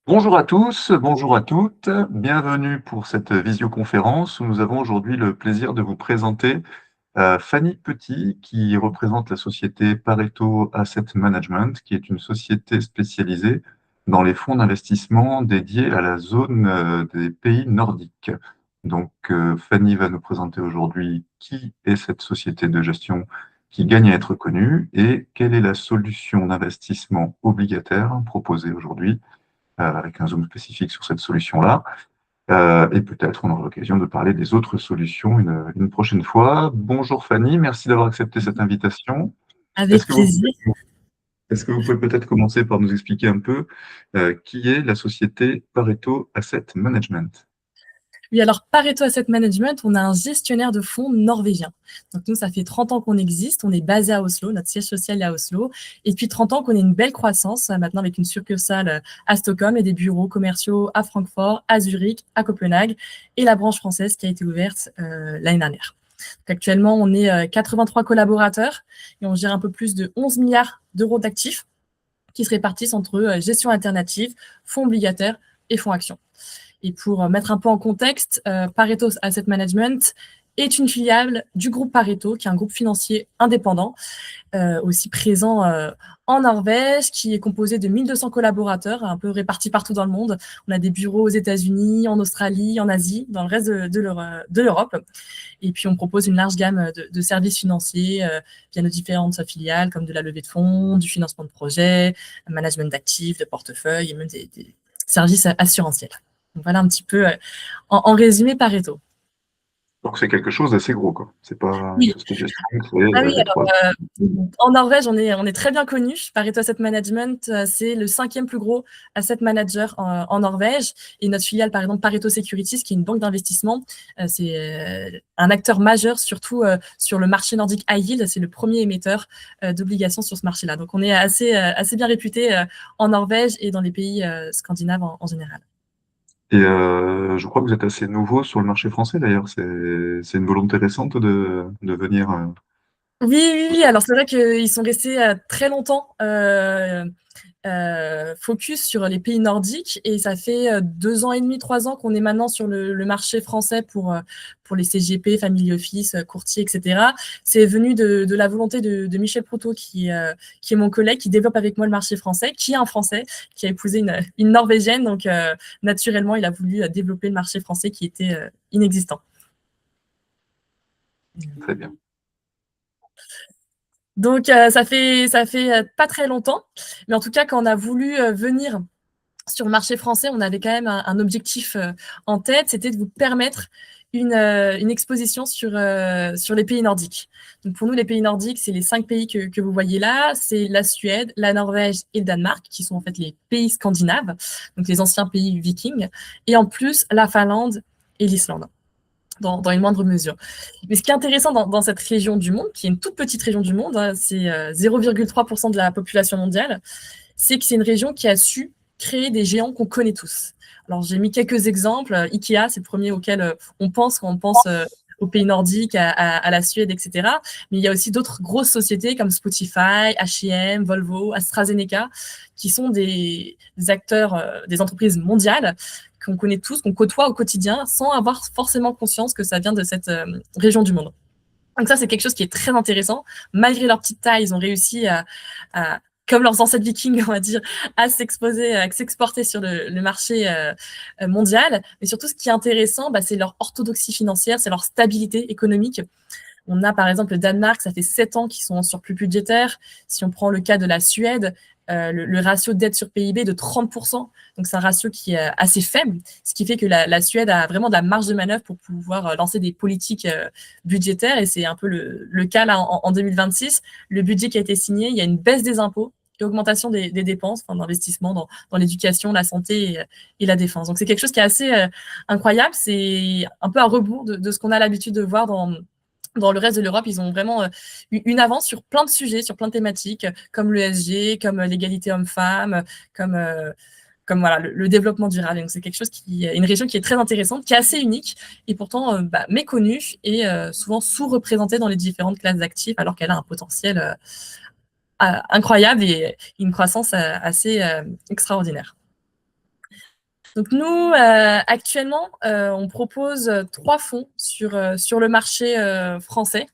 Bonjour à tous, bonjour à toutes, bienvenue pour cette visioconférence où nous avons aujourd'hui le plaisir de vous présenter Fanny Petit qui représente la société Pareto Asset Management, qui est une société spécialisée dans les fonds d'investissement dédiés à la zone des pays nordiques. Donc Fanny va nous présenter aujourd'hui qui est cette société de gestion qui gagne à être connue et quelle est la solution d'investissement obligataire proposée aujourd'hui avec un zoom spécifique sur cette solution-là. Et peut-être on aura l'occasion de parler des autres solutions une prochaine fois. Bonjour Fanny, merci d'avoir accepté cette invitation. Est-ce Avec que vous, plaisir. est-ce que vous pouvez peut-être commencer par nous expliquer un peu qui est la société Pareto Asset Management? Oui, alors Pareto Asset Management, on a un gestionnaire de fonds norvégien. Donc nous, ça fait 30 ans qu'on existe, on est basé à Oslo, notre siège social est à Oslo, et depuis 30 ans qu'on a une belle croissance, maintenant avec une succursale à Stockholm et des bureaux commerciaux à Francfort, à Zurich, à Copenhague, et la branche française qui a été ouverte l'année dernière. Donc actuellement, on est 83 collaborateurs et on gère un peu plus de 11 milliards d'euros d'actifs qui se répartissent entre gestion alternative, fonds obligataires et fonds actions. Et pour mettre un peu en contexte, Pareto Asset Management est une filiale du groupe Pareto, qui est un groupe financier indépendant, aussi présent en Norvège, qui est composé de 1200 collaborateurs, un peu répartis partout dans le monde. On a des bureaux aux États-Unis, en Australie, en Asie, dans le reste de l'Europe. Et puis, on propose une large gamme de services financiers via nos différentes filiales, comme de la levée de fonds, du financement de projets, management d'actifs, de portefeuille, et même des services assurantiels. Donc, voilà un petit peu, en résumé, Pareto. Donc c'est quelque chose d'assez gros, quoi. C'est pas une Oui. société de gestion créée Ah oui, il y a trois ans. en Norvège, on est très bien connu. Pareto Asset Management, c'est le 5e plus gros asset manager en Norvège. Et notre filiale, par exemple, Pareto Securities, qui est une banque d'investissement, c'est un acteur majeur, surtout sur le marché nordique high yield. C'est le premier émetteur d'obligations sur ce marché-là. Donc, on est assez bien réputé en Norvège et dans les pays scandinaves en général. Et je crois que vous êtes assez nouveau sur le marché français d'ailleurs. C'est une volonté récente de venir. Oui, oui, oui. Alors, c'est vrai qu'ils sont restés très longtemps focus sur les pays nordiques et ça fait 2 ans et demi, 3 ans qu'on est maintenant sur le marché français pour les CGP, Family Office, courtier, etc. C'est venu de la volonté de Michel Proutot, qui est mon collègue, qui développe avec moi le marché français, qui est un Français, qui a épousé une Norvégienne. Donc, naturellement, il a voulu développer le marché français qui était inexistant. Très bien. Donc, ça fait pas très longtemps. Mais en tout cas, quand on a voulu venir sur le marché français, on avait quand même un objectif en tête, c'était de vous permettre une exposition sur les pays nordiques. Donc pour nous, les pays nordiques, c'est les 5 pays que vous voyez là. C'est la Suède, la Norvège et le Danemark, qui sont en fait les pays scandinaves, donc les anciens pays vikings. Et en plus, la Finlande et l'Islande. Dans une moindre mesure. Mais ce qui est intéressant dans cette région du monde, qui est une toute petite région du monde, hein, c'est 0,3% de la population mondiale, c'est que c'est une région qui a su créer des géants qu'on connaît tous. Alors, j'ai mis quelques exemples. Ikea, c'est le premier auquel on pense quand on pense aux pays nordiques, à la Suède, etc. Mais il y a aussi d'autres grosses sociétés comme Spotify, H&M, Volvo, AstraZeneca, qui sont des acteurs, des entreprises mondiales qu'on connaît tous, qu'on côtoie au quotidien, sans avoir forcément conscience que ça vient de cette région du monde. Donc ça, c'est quelque chose qui est très intéressant. Malgré leur petite taille, ils ont réussi à comme leurs ancêtres vikings, on va dire, à s'exposer, à s'exporter sur le marché mondial. Mais surtout, ce qui est intéressant, c'est leur orthodoxie financière, c'est leur stabilité économique. On a par exemple le Danemark, ça fait 7 ans qu'ils sont en surplus budgétaire. Si on prend le cas de la Suède, le ratio dette sur PIB est de 30%. Donc c'est un ratio qui est assez faible, ce qui fait que la Suède a vraiment de la marge de manœuvre pour pouvoir lancer des politiques budgétaires. Et c'est un peu le cas là en 2026. Le budget qui a été signé, il y a une baisse des impôts et augmentation des dépenses d'investissement dans l'éducation, la santé et la défense. Donc c'est quelque chose qui est assez incroyable. C'est un peu à rebours de ce qu'on a l'habitude de voir dans le reste de l'Europe. Ils ont vraiment une avance sur plein de sujets, sur plein de thématiques, comme l'ESG, comme l'égalité homme-femme, comme voilà, le développement durable. Donc, c'est quelque chose une région qui est très intéressante, qui est assez unique et pourtant méconnue et souvent sous-représentée dans les différentes classes d'actifs, alors qu'elle a un potentiel incroyable et une croissance assez extraordinaire. Donc nous, actuellement, on propose 3 fonds sur le marché français.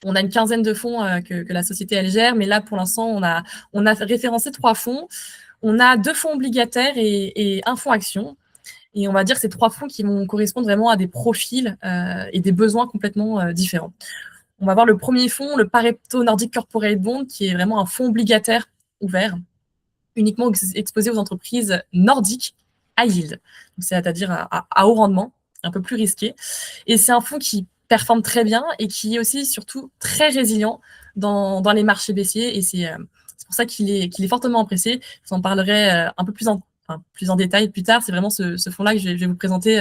On a une quinzaine de fonds que la société elle gère, mais là pour l'instant on a référencé 3 fonds. On a 2 fonds obligataires et un fonds action. Et on va dire que c'est 3 fonds qui vont correspondre vraiment à des profils et des besoins complètement différents. On va voir le premier fonds, le Pareto Nordic Corporate Bond, qui est vraiment un fonds obligataire ouvert, uniquement exposé aux entreprises nordiques à yield, c'est-à-dire à haut rendement, un peu plus risqué. Et c'est un fonds qui performe très bien et qui est aussi surtout très résilient dans les marchés baissiers. Et c'est pour ça qu'il est fortement apprécié. Je vous en parlerai un peu plus en détail plus tard. C'est vraiment ce fonds-là que je vais vous présenter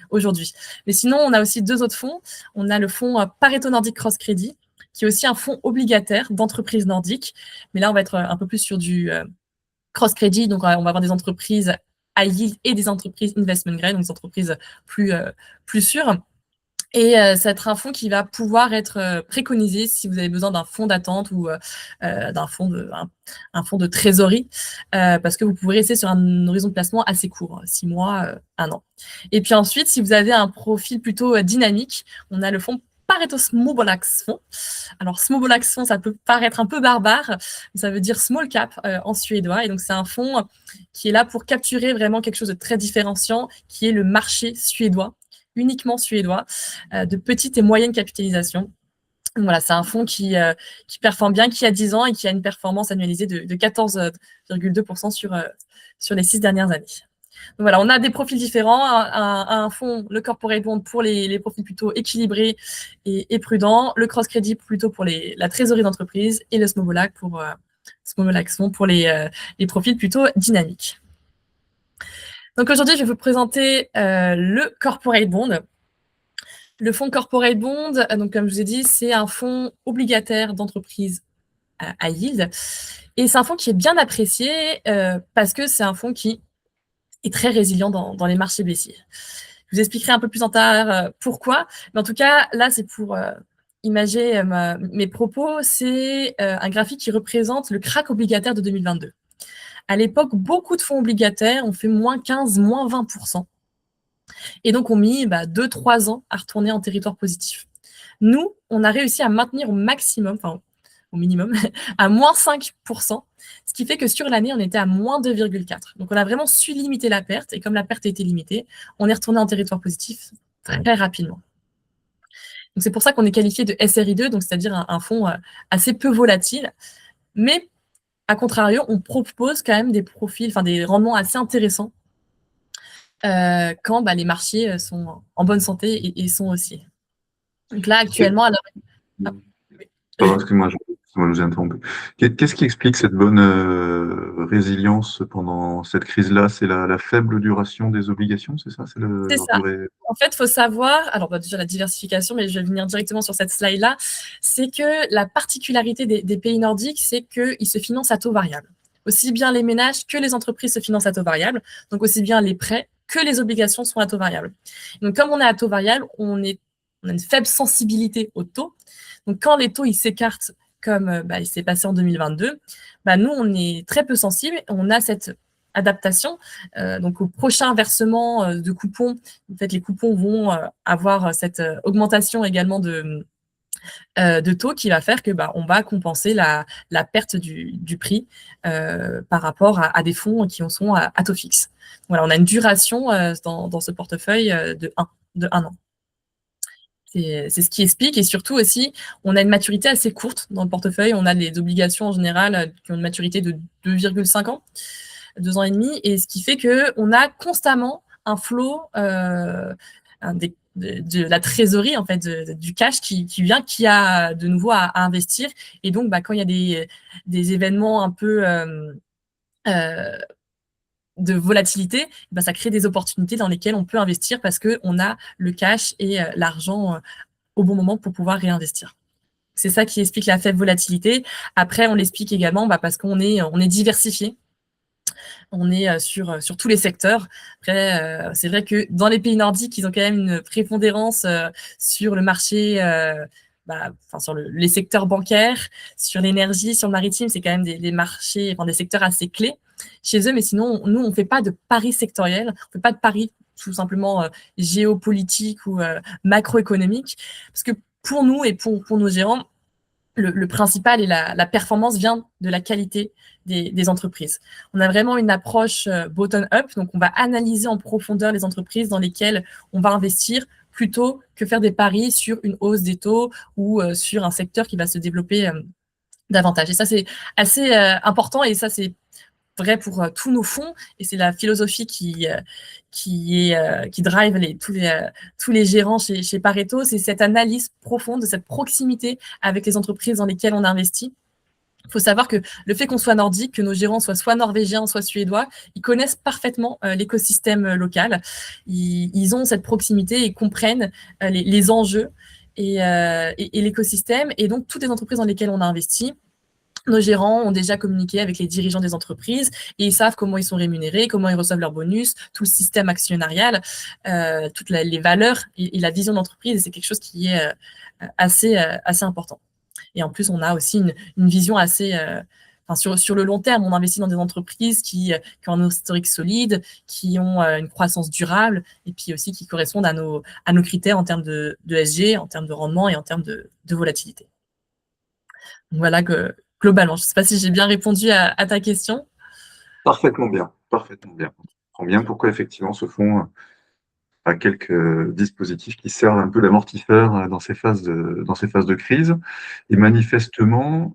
aujourd'hui. Mais sinon, on a aussi 2 autres fonds. On a le fonds Pareto Nordic Cross Credit, qui est aussi un fonds obligataire d'entreprises nordiques. Mais là, on va être un peu plus sur du cross-credit, donc on va avoir des entreprises high yield et des entreprises investment grade, donc des entreprises plus sûres. Et ça va être un fonds qui va pouvoir être préconisé si vous avez besoin d'un fonds d'attente ou d'un fonds un fonds de trésorerie, parce que vous pouvez rester sur un horizon de placement assez court, 6 mois, 1 an. Et puis ensuite, si vous avez un profil plutôt dynamique, on a le fonds Pareto Småbolags Fonds. Alors, Småbolags Fonds, ça peut paraître un peu barbare, ça veut dire small cap en suédois. Et donc, c'est un fonds qui est là pour capturer vraiment quelque chose de très différenciant, qui est le marché suédois, uniquement suédois, de petite et moyenne capitalisation. Voilà, c'est un fonds qui performe bien, qui a 10 ans et qui a une performance annualisée de 14,2% sur les 6 dernières années. Donc voilà, on a des profils différents. Un fonds, le corporate bond pour les profils plutôt équilibrés et prudents, le cross credit plutôt pour la trésorerie d'entreprise et le small bolags fonds pour les profils plutôt dynamiques. Donc aujourd'hui, je vais vous présenter le corporate bond. Le fonds corporate bond, donc comme je vous ai dit, c'est un fonds obligataire d'entreprise à yield. Et c'est un fonds qui est bien apprécié parce que c'est un fonds qui est très résilient dans les marchés baissiers. Je vous expliquerai un peu plus en tard pourquoi. Mais en tout cas, là, c'est pour imager mes propos. C'est un graphique qui représente le crack obligataire de 2022. À l'époque, beaucoup de fonds obligataires ont fait moins 15, moins 20%. Et donc, ont mis 2-3 ans à retourner en territoire positif. Nous, on a réussi à maintenir au maximum, enfin au minimum, à moins 5%, ce qui fait que sur l'année, on était à moins 2,4. Donc, on a vraiment su limiter la perte. Et comme la perte a été limitée, on est retourné en territoire positif très rapidement. Donc, c'est pour ça qu'on est qualifié de SRI2, donc c'est-à-dire un fonds assez peu volatile. Mais, à contrario, on propose quand même des profils, enfin des rendements assez intéressants quand les marchés sont en bonne santé et sont aussi. Donc là, actuellement, alors... Pardon, excuse-moi, je vous ai interrompu. Qu'est-ce qui explique cette bonne résilience pendant cette crise-là? C'est la faible duration des obligations, c'est ça? C'est C'est leur ça. durée... En fait, il faut savoir, alors déjà la diversification, mais je vais venir directement sur cette slide-là, c'est que la particularité des pays nordiques, c'est qu'ils se financent à taux variable. Aussi bien les ménages que les entreprises se financent à taux variable, donc aussi bien les prêts que les obligations sont à taux variable. Donc comme on est à taux variable, on a une faible sensibilité au taux. Donc quand les taux ils s'écartent comme il s'est passé en 2022, nous on est très peu sensible, on a cette adaptation. Donc au prochain versement de coupons, en fait, les coupons vont avoir cette augmentation également de taux qui va faire que on va compenser la perte du prix par rapport à des fonds qui en sont à taux fixe. Voilà, on a une duration dans ce portefeuille de 1 an. C'est ce qui explique. Et surtout aussi, on a une maturité assez courte dans le portefeuille. On a des obligations en général qui ont une maturité de 2,5 ans, 2 ans et demi. Et ce qui fait qu'on a constamment un flot de la trésorerie, en fait, du cash qui vient, qui a de nouveau à investir. Et donc, quand il y a des événements un peu de volatilité, ça crée des opportunités dans lesquelles on peut investir parce qu'on a le cash et l'argent au bon moment pour pouvoir réinvestir. C'est ça qui explique la faible volatilité. Après, on l'explique également parce qu'on est diversifié. On est sur tous les secteurs. Après, c'est vrai que dans les pays nordiques, ils ont quand même une prépondérance sur le marché, sur les secteurs bancaires, sur l'énergie, sur le maritime. C'est quand même des marchés, des secteurs assez clés. chez eux, mais sinon, nous, on ne fait pas de paris sectoriels, on ne fait pas de paris tout simplement géopolitiques ou macroéconomiques, parce que pour nous et pour nos gérants, le principal et la performance vient de la qualité des entreprises. On a vraiment une approche bottom-up, donc on va analyser en profondeur les entreprises dans lesquelles on va investir plutôt que faire des paris sur une hausse des taux ou sur un secteur qui va se développer davantage. Et ça, c'est assez important et ça, c'est vrai pour tous nos fonds et c'est la philosophie qui drive tous les gérants chez Pareto, c'est cette analyse profonde, cette proximité avec les entreprises dans lesquelles on investit. Il faut savoir que le fait qu'on soit nordique, que nos gérants soient soit norvégiens, soit suédois, ils connaissent parfaitement l'écosystème local. Ils ont cette proximité et comprennent les enjeux et l'écosystème. Et donc, toutes les entreprises dans lesquelles on a investi, nos gérants ont déjà communiqué avec les dirigeants des entreprises et ils savent comment ils sont rémunérés, comment ils reçoivent leurs bonus, tout le système actionnarial, toutes les valeurs et la vision d'entreprise. Et c'est quelque chose qui est assez important. Et en plus, on a aussi une vision assez... sur le long terme, on investit dans des entreprises qui ont un historique solide, qui ont une croissance durable et puis aussi qui correspondent à nos critères en termes de SG, en termes de rendement et en termes de volatilité. Donc voilà que globalement, je ne sais pas si j'ai bien répondu à ta question. Parfaitement bien, parfaitement bien. On comprend bien pourquoi effectivement ce fonds a quelques dispositifs qui servent un peu d'amortisseur dans ces phases de crise. Et manifestement,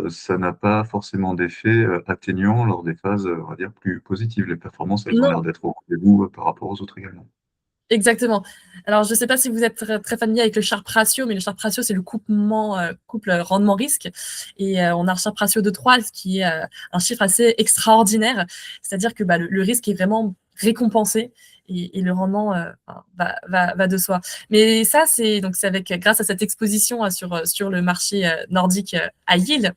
ça n'a pas forcément d'effet atténuant lors des phases, on va dire, plus positives. Les performances, elles ont l'air d'être au rendez-vous par rapport aux autres également. Exactement. Alors, je ne sais pas si vous êtes très familier avec le Sharpe ratio, mais le Sharpe ratio, c'est le couple rendement-risque. Et on a un Sharpe ratio de 3, ce qui est un chiffre assez extraordinaire. C'est-à-dire que le risque est vraiment récompensé et le rendement va de soi. Mais ça, c'est grâce à cette exposition sur le marché nordique à yield,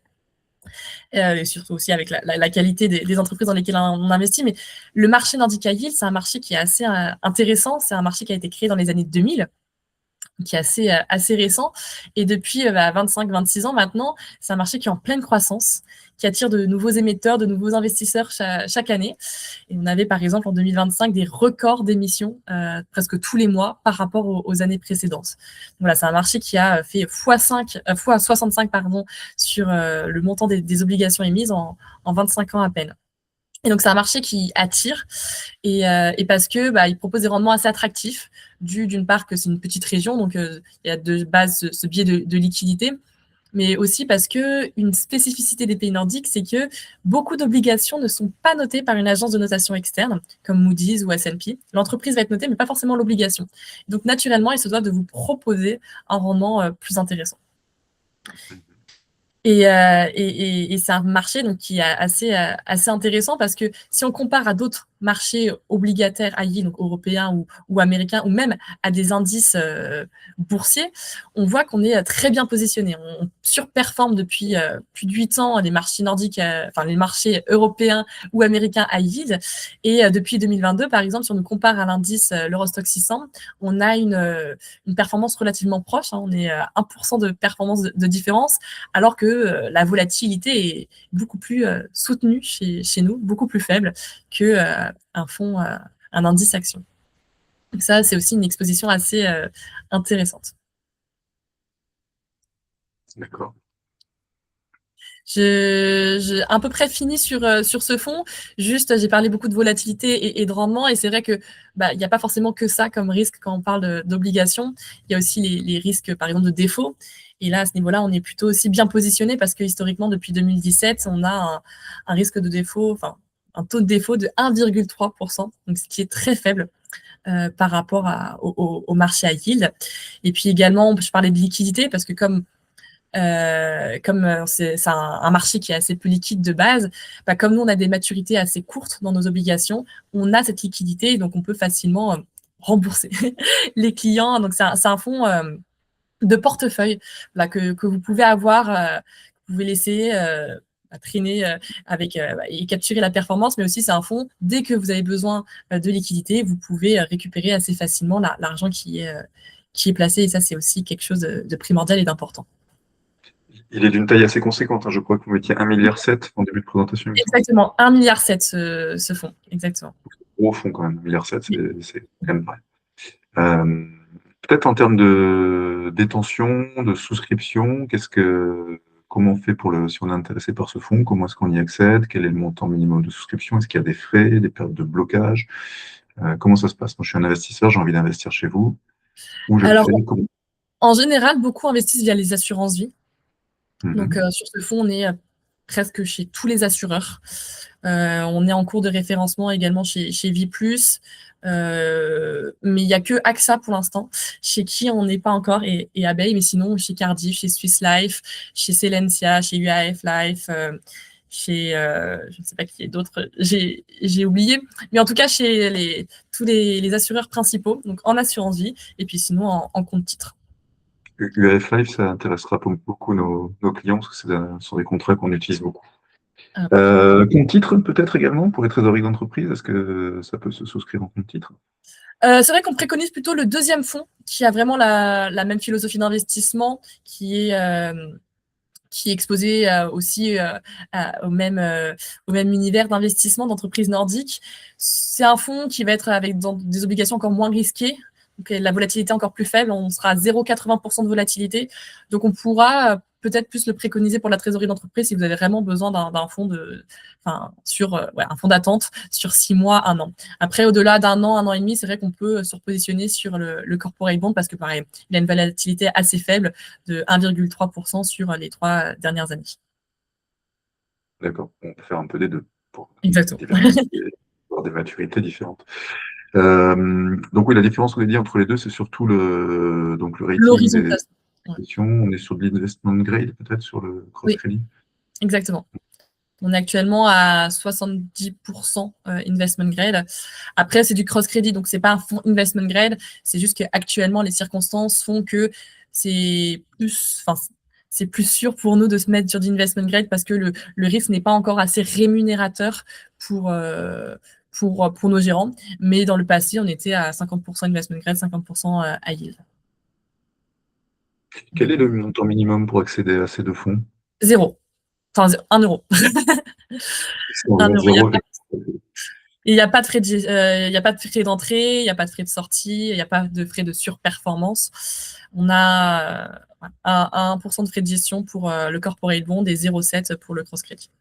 et surtout aussi avec la qualité des entreprises dans lesquelles on investit. Mais le marché nordique à yield, c'est un marché qui est assez intéressant. C'est un marché qui a été créé dans les années 2000, qui est assez récent. Et depuis 25-26 ans maintenant, c'est un marché qui est en pleine croissance, qui attire de nouveaux émetteurs, de nouveaux investisseurs chaque année. Et on avait par exemple en 2025 des records d'émissions presque tous les mois par rapport aux années précédentes. Donc, voilà, c'est un marché qui a fait fois 65 sur le montant des obligations émises en 25 ans à peine. Et donc, c'est un marché qui attire et parce que il propose des rendements assez attractifs, d'une part que c'est une petite région, donc il y a de base ce biais de liquidité, mais aussi parce qu'une spécificité des pays nordiques, c'est que beaucoup d'obligations ne sont pas notées par une agence de notation externe, comme Moody's ou S&P. L'entreprise va être notée, mais pas forcément l'obligation. Donc, naturellement, il se doit de vous proposer un rendement plus intéressant. Et c'est un marché donc, qui est assez intéressant parce que si on compare à d'autres marchés obligataires à yield, donc européens ou américains, ou même à des indices boursiers, on voit qu'on est très bien positionné. On surperforme depuis plus de 8 ans les marchés nordiques, les marchés européens ou américains à yield. Et depuis 2022, par exemple, si on nous compare à l'indice l'Eurostoxx 600, on a une performance relativement proche. On est à 1% de performance de différence, alors que la volatilité est beaucoup plus soutenue chez nous, beaucoup plus faible que un fonds, un indice action. Donc ça, c'est aussi une exposition assez intéressante. D'accord. J'ai à peu près fini sur ce fonds. Juste, j'ai parlé beaucoup de volatilité et de rendement, et c'est vrai que il n'y a pas forcément que ça comme risque quand on parle d'obligations. Il y a aussi les risques, par exemple, de défaut. Et là, à ce niveau-là, on est plutôt aussi bien positionné parce que historiquement, depuis 2017, on a un risque de défaut, un taux de défaut de 1,3%, donc ce qui est très faible par rapport au marché à yield. Et puis également, je parlais de liquidité parce que comme c'est un marché qui est assez peu liquide de base, comme nous, on a des maturités assez courtes dans nos obligations, on a cette liquidité, et donc on peut facilement rembourser les clients. Donc, c'est un fonds de portefeuille que vous pouvez avoir, vous pouvez laisser traîner et capturer la performance, mais aussi c'est un fonds, dès que vous avez besoin de liquidité, vous pouvez récupérer assez facilement l'argent qui est placé, et ça, c'est aussi quelque chose de primordial et d'important. Il est d'une taille assez conséquente, hein. Je crois que vous mettiez 1,7 milliard en début de présentation, il me semble. Exactement, 1,7 milliard ce fonds, exactement. Gros fonds quand même, 1,7 milliard, c'est quand même vrai. Peut-être en termes de détention, de souscription, comment on fait si on est intéressé par ce fonds, comment est-ce qu'on y accède, quel est le montant minimum de souscription, est-ce qu'il y a des frais, des périodes de blocage, comment ça se passe? Moi, je suis un investisseur, j'ai envie d'investir chez vous. Où je le Alors, fais, en général, beaucoup investissent via les assurances vie. Donc, Mhm. sur ce fonds, on est presque chez tous les assureurs. On est en cours de référencement également chez Vie+. Mais il n'y a que AXA pour l'instant, chez qui on n'est pas encore, et Abeille, mais sinon chez Cardiff, chez Swiss Life, chez Selentia, chez UAF Life, chez je ne sais pas qui est d'autres, j'ai oublié, mais en tout cas chez tous les assureurs principaux, donc en assurance vie, et puis sinon en compte titre. UAF Live, ça intéressera beaucoup nos clients parce que ce sont des contrats qu'on utilise beaucoup. Compte titre, peut-être également pour les trésoreries d'entreprise, est-ce que ça peut se souscrire en compte titre? C'est vrai qu'on préconise plutôt le deuxième fonds qui a vraiment la même philosophie d'investissement, qui est exposé aussi au même univers d'investissement d'entreprises nordiques. C'est un fonds qui va être avec des obligations encore moins risquées, donc la volatilité encore plus faible, on sera à 0,80% de volatilité. Donc on pourra peut-être plus le préconiser pour la trésorerie d'entreprise si vous avez vraiment besoin d'un fonds un fonds d'attente sur 6 mois, 1 an. Après, au-delà d'1 an et demi, c'est vrai qu'on peut se repositionner sur le corporate bond parce que pareil, il a une volatilité assez faible de 1,3% sur les 3 dernières années. D'accord, on peut faire un peu des deux pour Exactement. avoir des maturités différentes. Donc oui, la différence, on a dit, entre les deux, c'est surtout le rating L'horizon de des placement. questions. On est sur de l'investment grade, peut-être, sur le cross-crédit. Exactement. On est actuellement à 70% investment grade. Après, c'est du cross-crédit, donc c'est pas un fonds investment grade. C'est juste qu'actuellement, les circonstances font que c'est plus sûr pour nous de se mettre sur du investment grade parce que le risque n'est pas encore assez rémunérateur pour nos gérants. Mais dans le passé, on était à 50% investment grade, 50% high yield. Quel est le montant minimum pour accéder à ces deux fonds? 0. Enfin, 1 euro. 1 euro. Il n'y a pas de frais d'entrée, il n'y a pas de frais de sortie, il n'y a pas de frais de surperformance. On a 1% de frais de gestion pour le corporate bond et 0,7 pour le cross-crédit.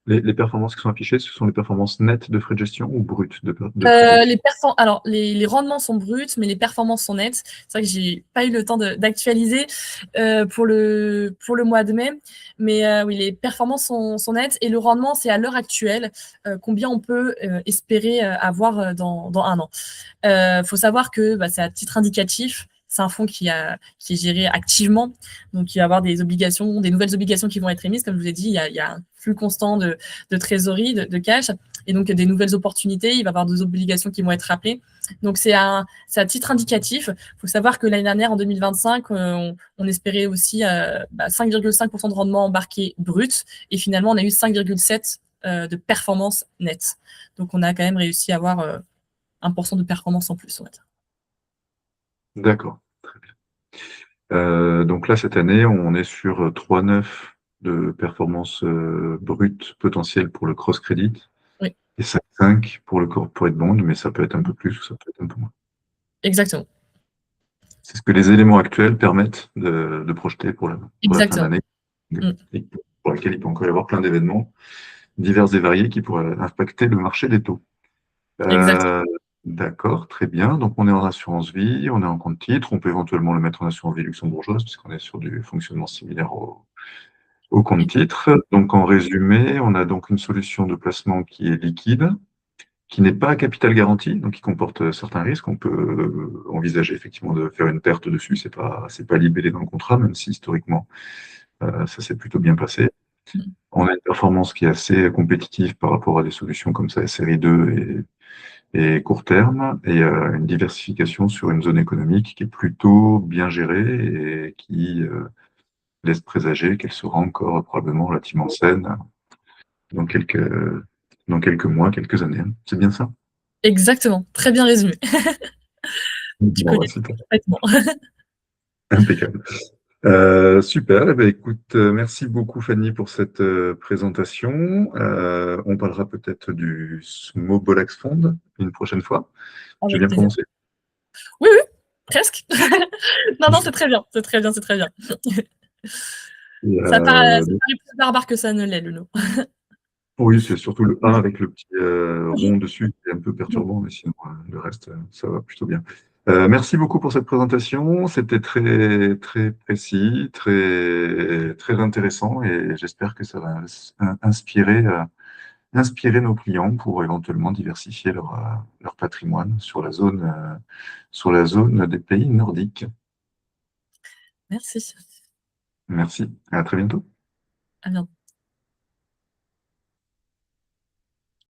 Les performances qui sont affichées, ce sont les performances nettes de frais de gestion ou brutes de frais de gestion? Alors, les rendements sont bruts, mais les performances sont nettes. C'est vrai que j'ai pas eu le temps d'actualiser pour le mois de mai, mais oui, les performances sont nettes et le rendement, c'est à l'heure actuelle combien on peut espérer avoir dans 1 an. Faut savoir que c'est à titre indicatif. C'est un fonds qui est géré activement, donc il va y avoir des nouvelles obligations qui vont être émises. Comme je vous ai dit, il y a un flux constant de trésorerie, de cash, et donc des nouvelles opportunités. Il va y avoir des obligations qui vont être rappelées. Donc c'est à titre indicatif. Il faut savoir que l'année dernière, en 2025, on espérait aussi 5,5% de rendement embarqué brut, et finalement on a eu 5,7% de performance nette. Donc on a quand même réussi à avoir 1% de performance en plus, on va dire. D'accord, très bien. Donc là, cette année, on est sur 3,9 de performance brute potentielle pour le cross-crédit Oui. Et 5,5 pour le corporate bond, mais ça peut être un peu plus ou ça peut être un peu moins. Exactement. C'est ce que les éléments actuels permettent de projeter pour la fin d'année, pour laquelle il peut encore y avoir plein d'événements divers et variés qui pourraient impacter le marché des taux. D'accord, très bien. Donc, on est en assurance vie, on est en compte titre, on peut éventuellement le mettre en assurance vie luxembourgeoise, puisqu'on est sur du fonctionnement similaire au compte titre. Donc, en résumé, on a donc une solution de placement qui est liquide, qui n'est pas à capital garanti, donc qui comporte certains risques. On peut envisager effectivement de faire une perte dessus, c'est pas libellé dans le contrat, même si historiquement, ça s'est plutôt bien passé. On a une performance qui est assez compétitive par rapport à des solutions comme ça, série 2 et court terme, et une diversification sur une zone économique qui est plutôt bien gérée et qui laisse présager qu'elle sera encore probablement relativement saine dans quelques mois, quelques années. C'est bien ça? Exactement, très bien résumé. Tu Bon, connais super. parfaitement. Impeccable. Super. Eh ben, écoute, merci beaucoup Fanny pour cette présentation. On parlera peut-être du Smobolax Fund une prochaine fois. J'ai Avec bien plaisir. prononcé. Oui, oui, presque. Non, non, c'est très bien, c'est très bien, c'est très bien. Et, Ça paraît donc, plus barbare que ça ne l'est, le nom. oui, c'est surtout le A Oui. avec le petit rond dessus qui est un peu perturbant, mais sinon le reste, ça va plutôt bien. Merci beaucoup pour cette présentation. C'était très, très précis, très, très intéressant et j'espère que ça va inspirer nos clients pour éventuellement diversifier leur patrimoine sur la zone des pays nordiques. Merci. Merci. À très bientôt. À bientôt.